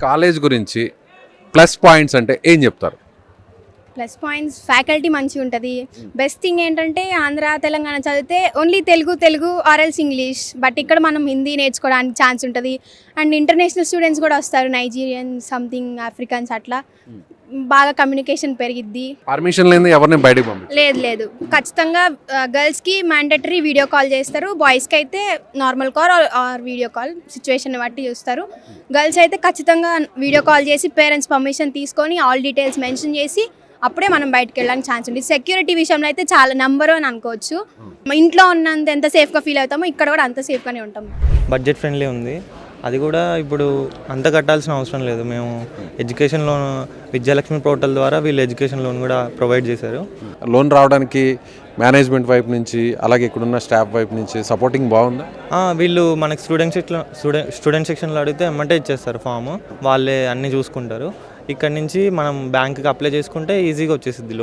College గురించి plus points అంటే ఏం చెప్తారు? ప్లస్ పాయింట్స్ ఫ్యాకల్టీ మంచిగా ఉంటుంది. బెస్ట్ థింగ్ ఏంటంటే ఆంధ్ర తెలంగాణ చదివితే ఓన్లీ తెలుగు ఆర్ఎల్స్ ఇంగ్లీష్, బట్ ఇక్కడ మనం హిందీ నేర్చుకోవడానికి ఛాన్స్ ఉంటుంది. అండ్ ఇంటర్నేషనల్ స్టూడెంట్స్ కూడా వస్తారు, నైజీరియన్ సంథింగ్ ఆఫ్రికన్స్, అట్లా బాగా కమ్యూనికేషన్ పెరిగిద్ది. పర్మిషన్ లేని ఎవరిని బయటకు పంపించారు? లేదు ఖచ్చితంగా గర్ల్స్కి మ్యాండటరీ వీడియో కాల్ చేస్తారు, బాయ్స్కి అయితే normal call or video call situation బట్టి చూస్తారు. గర్ల్స్ అయితే ఖచ్చితంగా వీడియో కాల్ చేసి పేరెంట్స్ పర్మిషన్ తీసుకొని ఆల్ డీటెయిల్స్ మెన్షన్ చేసి అప్పుడే మనం బయటకు వెళ్ళడానికి ఛాన్స్ ఉంది. సెక్యూరిటీ విషయంలో అయితే చాలా నెంబర్ అని అనుకోవచ్చు. ఇంట్లో ఉన్నంత ఎంత సేఫ్గా ఫీల్ అవుతామో ఇక్కడ కూడా అంత సేఫ్గానే ఉంటాం. బడ్జెట్ ఫ్రెండ్లీ ఉంది, అది కూడా ఇప్పుడు అంత కట్టాల్సిన అవసరం లేదు. మేము ఎడ్యుకేషన్ లోన్ విద్యాలక్ష్మి పోర్టల్ ద్వారా వీళ్ళు ఎడ్యుకేషన్ లోన్ కూడా ప్రొవైడ్ చేశారు. లోన్ రావడానికి మేనేజ్మెంట్ వైపు నుంచి అలాగే ఇక్కడున్న స్టాఫ్ వైపు నుంచి సపోర్టింగ్ బాగుందా? వీళ్ళు మనకి స్టూడెంట్ సెక్షన్లో అడిగితే ఎమ్మంటే ఇచ్చేస్తారు ఫామ్, వాళ్ళే అన్నీ చూసుకుంటారు. ఇక్కడ నుంచి మనం బ్యాంక్కి అప్లై చేసుకుంటే ఈజీగా వచ్చేసిద్ది.